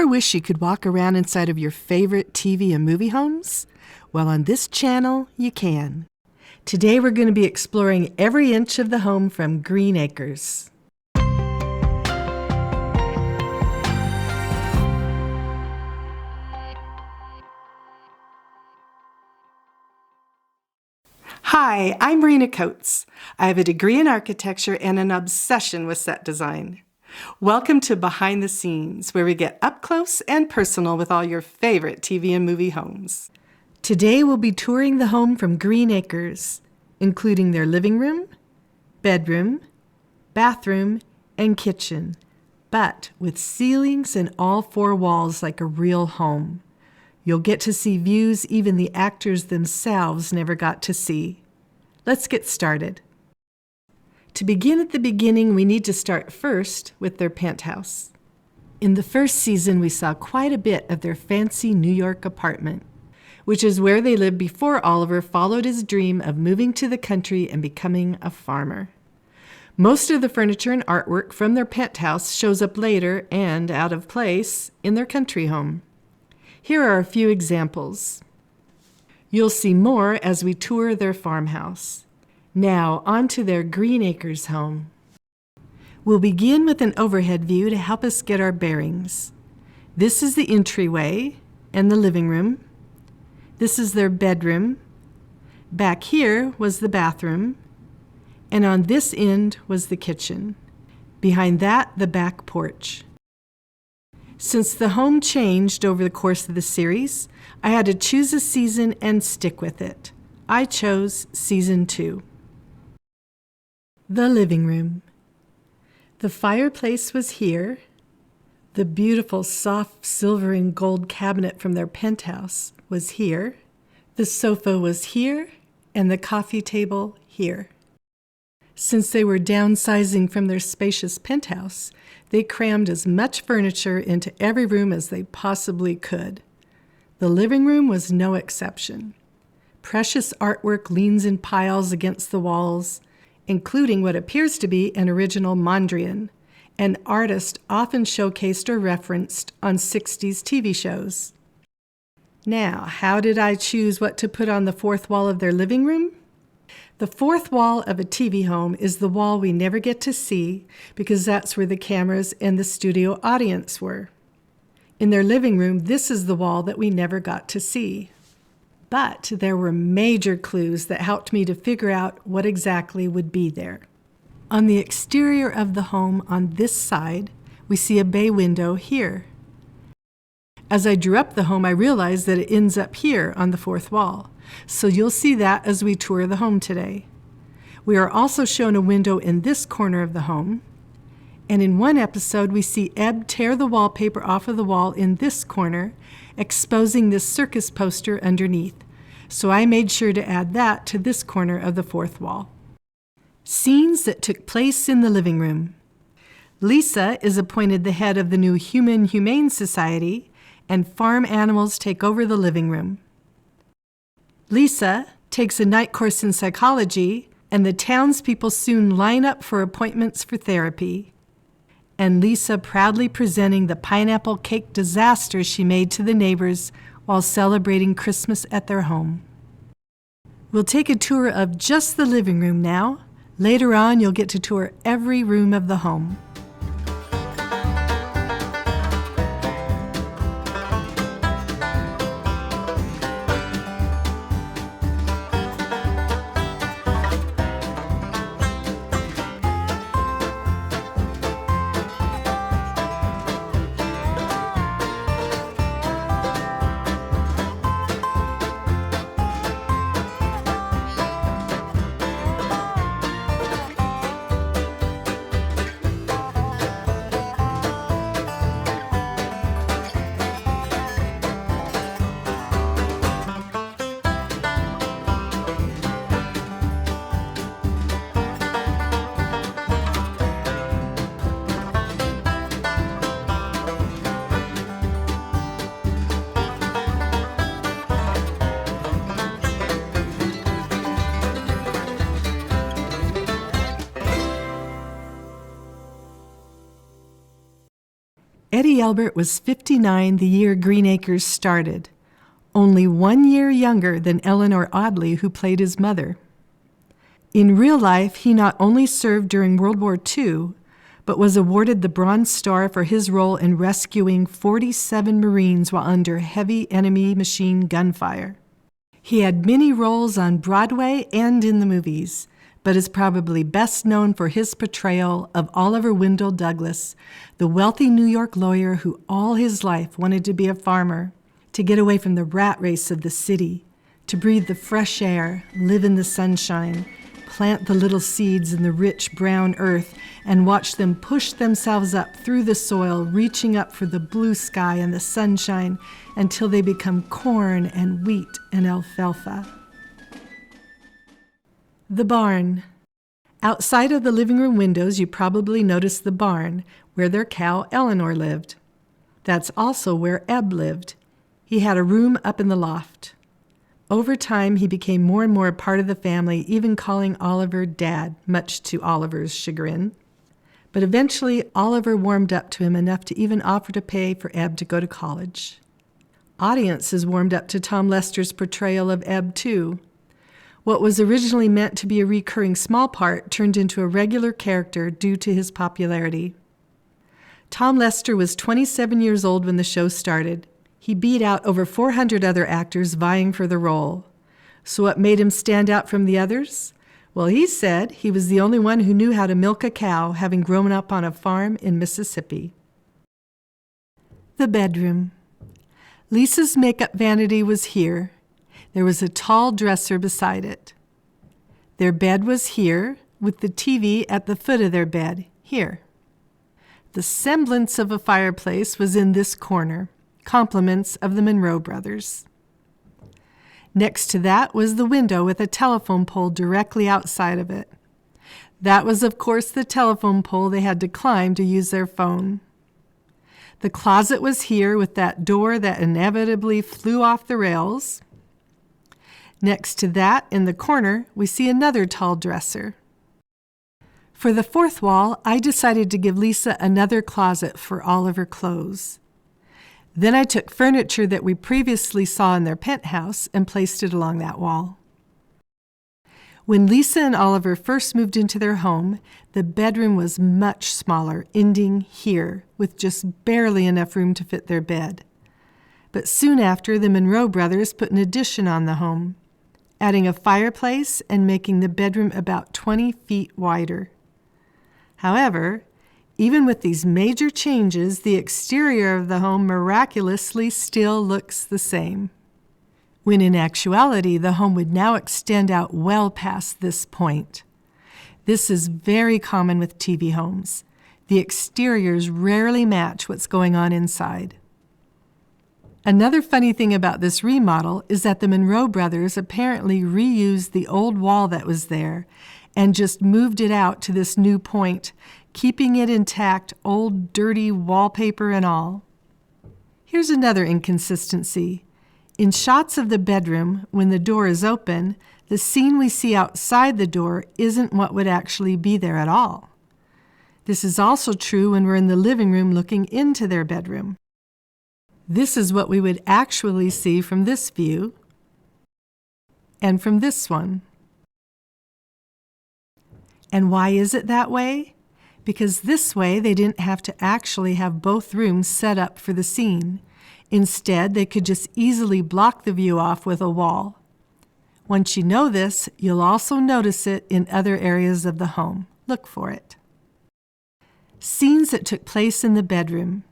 Ever wish you could walk around inside of your favorite TV and movie homes? Well, on this channel, you can. Today we're going to be exploring every inch of the home from Green Acres. Hi, I'm Marina Coates. I have a degree in architecture and an obsession with set design. Welcome to Behind the Scenes, where we get up close and personal with all your favorite TV and movie homes. Today we'll be touring the home from Green Acres, including their living room, bedroom, bathroom, and kitchen, but with ceilings in all four walls like a real home. You'll get to see views even the actors themselves never got to see. Let's get started. To begin at the beginning, we need to start first with their penthouse. In the first season, we saw quite a bit of their fancy New York apartment, which is where they lived before Oliver followed his dream of moving to the country and becoming a farmer. Most of the furniture and artwork from their penthouse shows up later and out of place in their country home. Here are a few examples. You'll see more as we tour their farmhouse. Now, on to their Green Acres home. We'll begin with an overhead view to help us get our bearings. This is the entryway and the living room. This is their bedroom. Back here was the bathroom. And on this end was the kitchen. Behind that, the back porch. Since the home changed over the course of the series, I had to choose a season and stick with it. I chose season 2. The living room. The fireplace was here. The beautiful soft silver and gold cabinet from their penthouse was here. The sofa was here, and the coffee table here. Since they were downsizing from their spacious penthouse, they crammed as much furniture into every room as they possibly could. The living room was no exception. Precious artwork leans in piles against the walls, including what appears to be an original Mondrian, an artist often showcased or referenced on 60s TV shows. Now, how did I choose what to put on the fourth wall of their living room? The fourth wall of a TV home is the wall we never get to see because that's where the cameras and the studio audience were. In their living room, this is the wall that we never got to see. But there were major clues that helped me to figure out what exactly would be there. On the exterior of the home on this side, we see a bay window here. As I drew up the home, I realized that it ends up here on the fourth wall. So you'll see that as we tour the home today. We are also shown a window in this corner of the home. And in one episode, we see Ebb tear the wallpaper off of the wall in this corner, exposing this circus poster underneath. So I made sure to add that to this corner of the fourth wall. Scenes that took place in the living room. Lisa is appointed the head of the new Humane Society, and farm animals take over the living room. Lisa takes a night course in psychology, and the townspeople soon line up for appointments for therapy. And Lisa proudly presenting the pineapple cake disaster she made to the neighbors while celebrating Christmas at their home. We'll take a tour of just the living room now. Later on, you'll get to tour every room of the home. Eddie Albert was 59 the year Green Acres started, only 1 year younger than Eleanor Audley, who played his mother. In real life, he not only served during World War II, but was awarded the Bronze Star for his role in rescuing 47 Marines while under heavy enemy machine gunfire. He had many roles on Broadway and in the movies, but is probably best known for his portrayal of Oliver Wendell Douglas, the wealthy New York lawyer who all his life wanted to be a farmer, to get away from the rat race of the city, to breathe the fresh air, live in the sunshine, plant the little seeds in the rich brown earth, and watch them push themselves up through the soil, reaching up for the blue sky and the sunshine until they become corn and wheat and alfalfa. The barn. Outside of the living room windows, you probably noticed the barn where their cow Eleanor lived. That's also where Eb lived. He had a room up in the loft. Over time, he became more and more a part of the family, even calling Oliver Dad, much to Oliver's chagrin. But eventually, Oliver warmed up to him enough to even offer to pay for Eb to go to college. Audiences warmed up to Tom Lester's portrayal of Eb, too. What was originally meant to be a recurring small part turned into a regular character due to his popularity. Tom Lester was 27 years old when the show started. He beat out over 400 other actors vying for the role. So what made him stand out from the others? Well, he said he was the only one who knew how to milk a cow, having grown up on a farm in Mississippi. The bedroom. Lisa's makeup vanity was here. There was a tall dresser beside it. Their bed was here, with the TV at the foot of their bed, here. The semblance of a fireplace was in this corner, compliments of the Monroe brothers. Next to that was the window with a telephone pole directly outside of it. That was, of course, the telephone pole they had to climb to use their phone. The closet was here with that door that inevitably flew off the rails. Next to that, in the corner, we see another tall dresser. For the fourth wall, I decided to give Lisa another closet for all of her clothes. Then I took furniture that we previously saw in their penthouse and placed it along that wall. When Lisa and Oliver first moved into their home, the bedroom was much smaller, ending here, with just barely enough room to fit their bed. But soon after, the Monroe brothers put an addition on the home, adding a fireplace and making the bedroom about 20 feet wider. However, even with these major changes, the exterior of the home miraculously still looks the same, when in actuality, the home would now extend out well past this point. This is very common with TV homes. The exteriors rarely match what's going on inside. Another funny thing about this remodel is that the Monroe brothers apparently reused the old wall that was there and just moved it out to this new point, keeping it intact, old dirty wallpaper and all. Here's another inconsistency. In shots of the bedroom, when the door is open, the scene we see outside the door isn't what would actually be there at all. This is also true when we're in the living room looking into their bedroom. This is what we would actually see from this view and from this one. And why is it that way? Because this way they didn't have to actually have both rooms set up for the scene. Instead, they could just easily block the view off with a wall. Once you know this, you'll also notice it in other areas of the home. Look for it. Scenes that took place in the bedroom.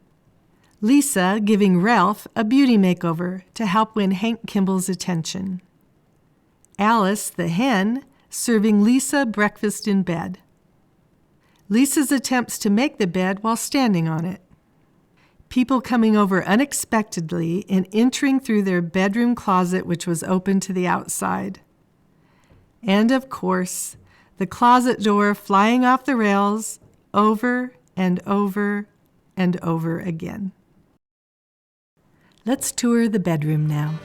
Lisa giving Ralph a beauty makeover to help win Hank Kimball's attention. Alice, the hen, serving Lisa breakfast in bed. Lisa's attempts to make the bed while standing on it. People coming over unexpectedly and entering through their bedroom closet, which was open to the outside. And of course, the closet door flying off the rails over and over and over again. Let's tour the bedroom now.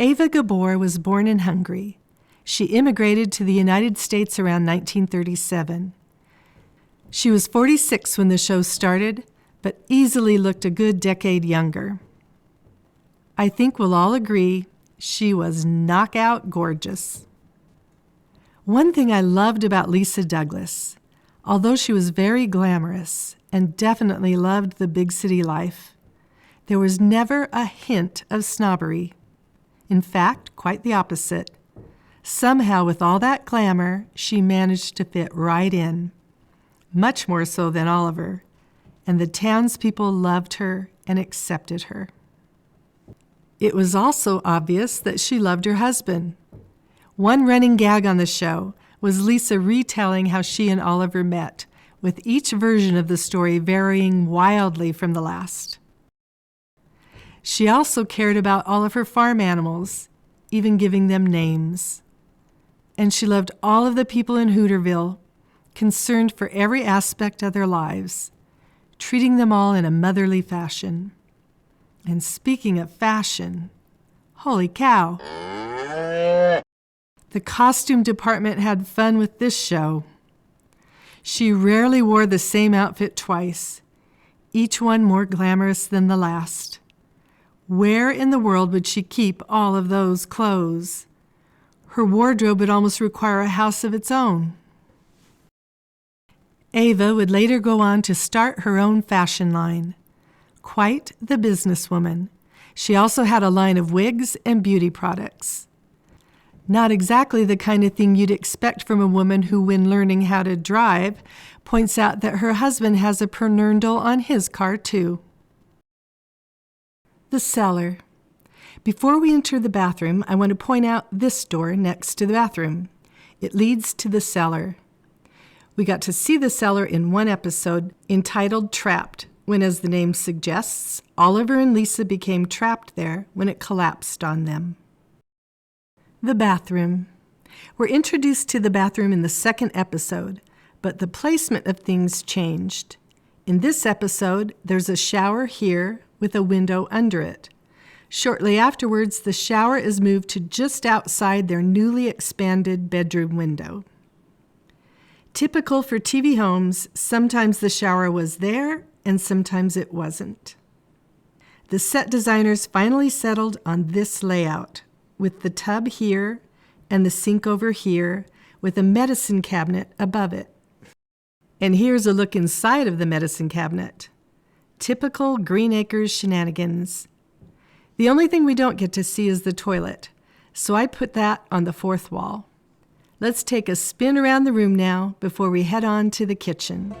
Ava Gabor was born in Hungary. She immigrated to the United States around 1937. She was 46 when the show started, but easily looked a good decade younger. I think we'll all agree she was knockout gorgeous. One thing I loved about Lisa Douglas, although she was very glamorous and definitely loved the big city life, there was never a hint of snobbery. In fact, quite the opposite. Somehow, with all that glamour, she managed to fit right in, much more so than Oliver, and the townspeople loved her and accepted her. It was also obvious that she loved her husband. One running gag on the show was Lisa retelling how she and Oliver met, with each version of the story varying wildly from the last. She also cared about all of her farm animals, even giving them names. And she loved all of the people in Hooterville, concerned for every aspect of their lives, treating them all in a motherly fashion. And speaking of fashion, holy cow! The costume department had fun with this show. She rarely wore the same outfit twice, each one more glamorous than the last. Where in the world would she keep all of those clothes? Her wardrobe would almost require a house of its own. Ava would later go on to start her own fashion line. Quite the businesswoman. She also had a line of wigs and beauty products. Not exactly the kind of thing you'd expect from a woman who, when learning how to drive, points out that her husband has a Pernurndle on his car, too. The cellar. Before we enter the bathroom, I want to point out this door next to the bathroom. It leads to the cellar. We got to see the cellar in one episode entitled Trapped, when, as the name suggests, Oliver and Lisa became trapped there when it collapsed on them. The bathroom. We're introduced to the bathroom in the second episode, but the placement of things changed. In this episode, there's a shower here with a window under it. Shortly afterwards, the shower is moved to just outside their newly expanded bedroom window. Typical for TV homes, sometimes the shower was there and sometimes it wasn't. The set designers finally settled on this layout, with the tub here and the sink over here with a medicine cabinet above it. And here's a look inside of the medicine cabinet. Typical Green Acres shenanigans. The only thing we don't get to see is the toilet, so I put that on the fourth wall. Let's take a spin around the room now before we head on to the kitchen.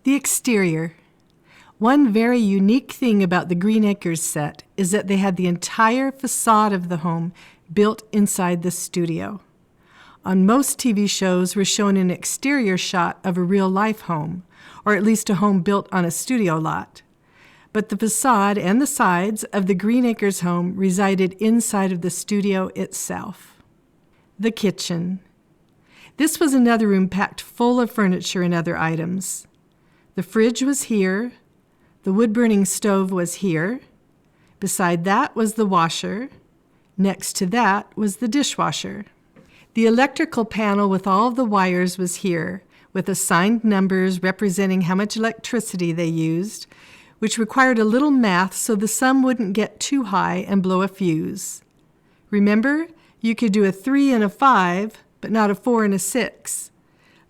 The exterior. One very unique thing about the Green Acres set is that they had the entire facade of the home built inside the studio. On most TV shows, we're shown an exterior shot of a real-life home, or at least a home built on a studio lot. But the facade and the sides of the Green Acres home resided inside of the studio itself. The kitchen. This was another room packed full of furniture and other items. The fridge was here. The wood-burning stove was here. Beside that was the washer. Next to that was the dishwasher. The electrical panel with all of the wires was here, with assigned numbers representing how much electricity they used, which required a little math so the sum wouldn't get too high and blow a fuse. Remember, you could do a 3 and a 5, but not a 4 and a 6.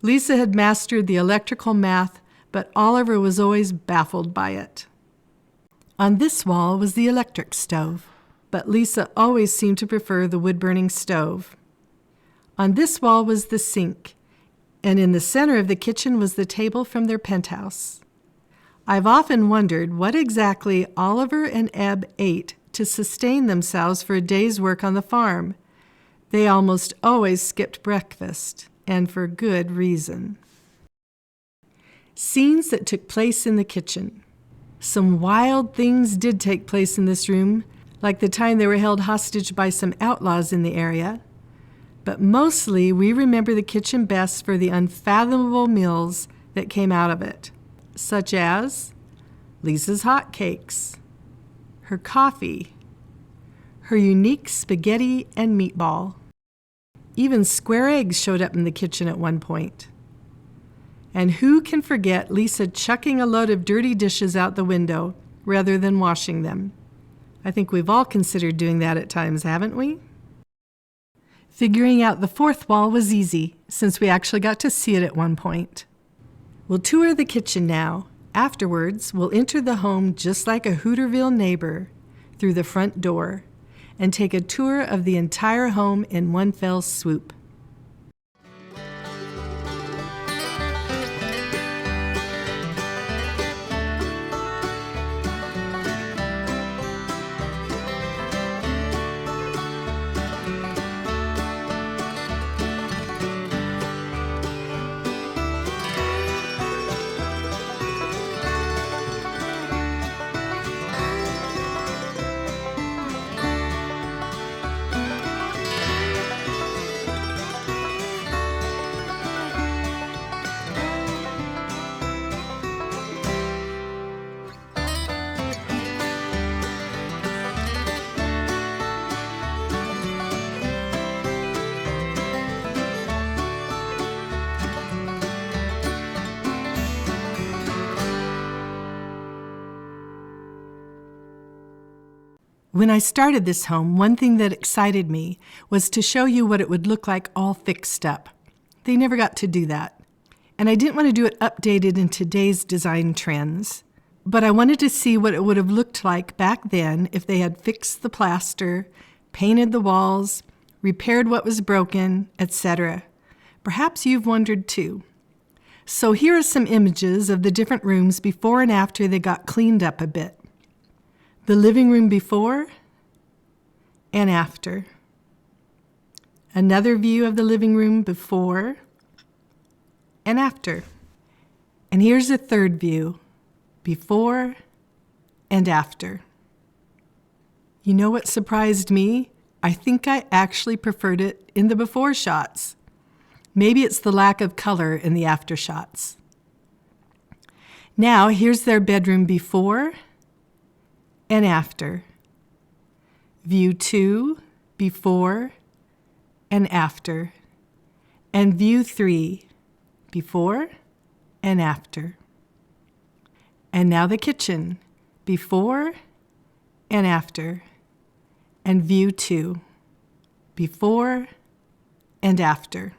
Lisa had mastered the electrical math, but Oliver was always baffled by it. On this wall was the electric stove, but Lisa always seemed to prefer the wood-burning stove. On this wall was the sink. and in the center of the kitchen was the table from their penthouse. I've often wondered what exactly Oliver and Eb ate to sustain themselves for a day's work on the farm. They almost always skipped breakfast, and for good reason. Scenes that took place in the kitchen. Some wild things did take place in this room, like the time they were held hostage by some outlaws in the area. But mostly we remember the kitchen best for the unfathomable meals that came out of it, such as Lisa's hot cakes, her coffee, her unique spaghetti and meatball. Even square eggs showed up in the kitchen at one point. And who can forget Lisa chucking a load of dirty dishes out the window rather than washing them? I think we've all considered doing that at times, haven't we? Figuring out the fourth wall was easy, since we actually got to see it at one point. We'll tour the kitchen now. Afterwards, we'll enter the home just like a Hooterville neighbor through the front door and take a tour of the entire home in one fell swoop. When I started this home, one thing that excited me was to show you what it would look like all fixed up. They never got to do that. And I didn't want to do it updated in today's design trends. But I wanted to see what it would have looked like back then if they had fixed the plaster, painted the walls, repaired what was broken, etc. Perhaps you've wondered too. So here are some images of the different rooms before and after they got cleaned up a bit. The living room before and after. Another view of the living room before and after. And here's a third view, before and after. You know what surprised me? I think I actually preferred it in the before shots. Maybe it's the lack of color in the after shots. Now here's their bedroom before and after. View 2, before and after. And view 3, before and after. And now the kitchen, before and after. And view 2, before and after.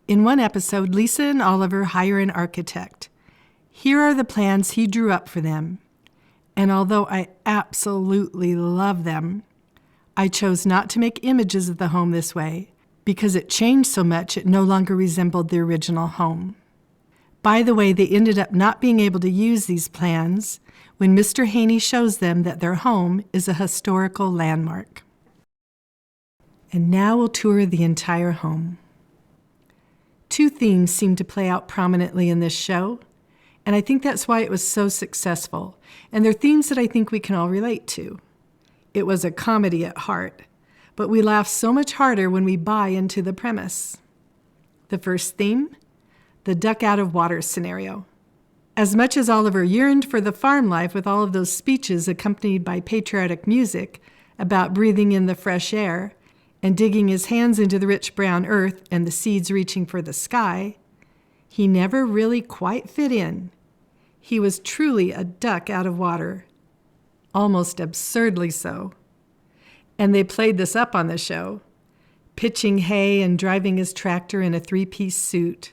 In one episode, Lisa and Oliver hire an architect. Here are the plans he drew up for them. And although I absolutely love them, I chose not to make images of the home this way because it changed so much it no longer resembled the original home. By the way, they ended up not being able to use these plans when Mr. Haney shows them that their home is a historical landmark. And now we'll tour the entire home. Two themes seem to play out prominently in this show, and I think that's why it was so successful. And they're themes that I think we can all relate to. It was a comedy at heart, but we laugh so much harder when we buy into the premise. The first theme, the duck out of water scenario. As much as Oliver yearned for the farm life with all of those speeches accompanied by patriotic music about breathing in the fresh air and digging his hands into the rich brown earth and the seeds reaching for the sky, he never really quite fit in. He was truly a duck out of water, almost absurdly so. And they played this up on the show, pitching hay and driving his tractor in a three-piece suit,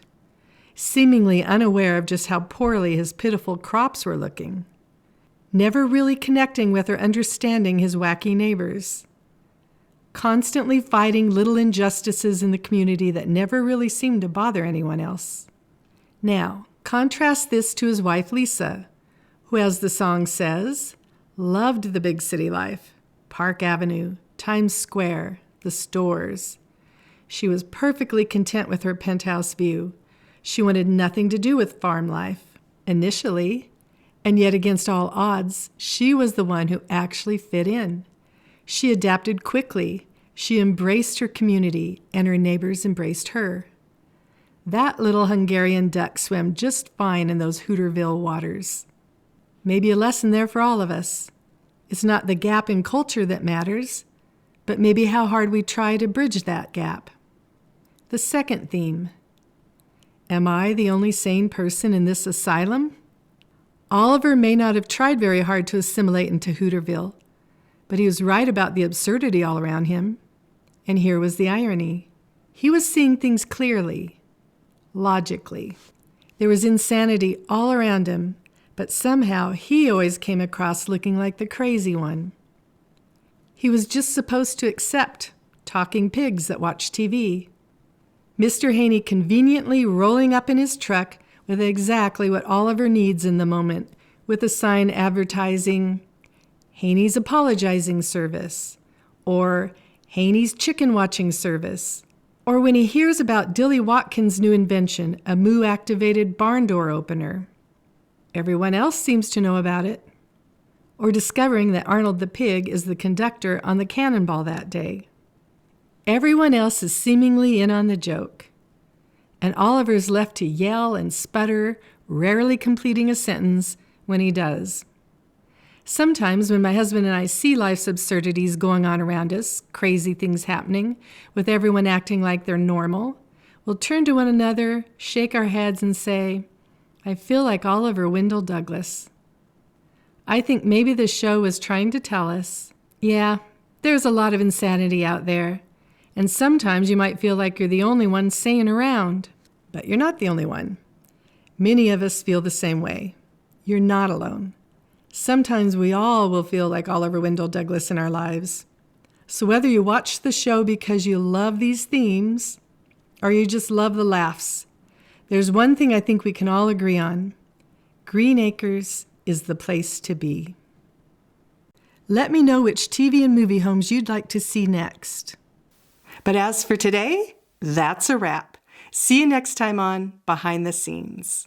seemingly unaware of just how poorly his pitiful crops were looking, never really connecting with or understanding his wacky neighbors, constantly fighting little injustices in the community that never really seemed to bother anyone else. Now, contrast this to his wife Lisa, who, as the song says, loved the big city life, Park Avenue, Times Square, the stores. She was perfectly content with her penthouse view. She wanted nothing to do with farm life, initially, and yet against all odds, she was the one who actually fit in. She adapted quickly. She embraced her community, and her neighbors embraced her. That little Hungarian duck swam just fine in those Hooterville waters. Maybe a lesson there for all of us. It's not the gap in culture that matters, but maybe how hard we try to bridge that gap. The second theme. Am I the only sane person in this asylum? Oliver may not have tried very hard to assimilate into Hooterville, but he was right about the absurdity all around him. And here was the irony. He was seeing things clearly, logically. There was insanity all around him, but somehow he always came across looking like the crazy one. He was just supposed to accept talking pigs that watch TV. Mr. Haney conveniently rolling up in his truck with exactly what Oliver needs in the moment, with a sign advertising Haney's apologizing service, or Haney's chicken watching service, or when he hears about Dilly Watkins' new invention, a moo-activated barn door opener. Everyone else seems to know about it. Or discovering that Arnold the pig is the conductor on the cannonball that day. Everyone else is seemingly in on the joke. And Oliver's left to yell and sputter, rarely completing a sentence when he does. Sometimes when my husband and I see life's absurdities going on around us, crazy things happening, with everyone acting like they're normal, we'll turn to one another, shake our heads, and say, I feel like Oliver Wendell Douglas. I think maybe the show was trying to tell us, yeah, there's a lot of insanity out there, and sometimes you might feel like you're the only one sane around, but you're not the only one. Many of us feel the same way. You're not alone. Sometimes we all will feel like Oliver Wendell Douglas in our lives. So whether you watch the show because you love these themes, or you just love the laughs, there's one thing I think we can all agree on. Green Acres is the place to be. Let me know which TV and movie homes you'd like to see next. But as for today, that's a wrap. See you next time on Behind the Scenes.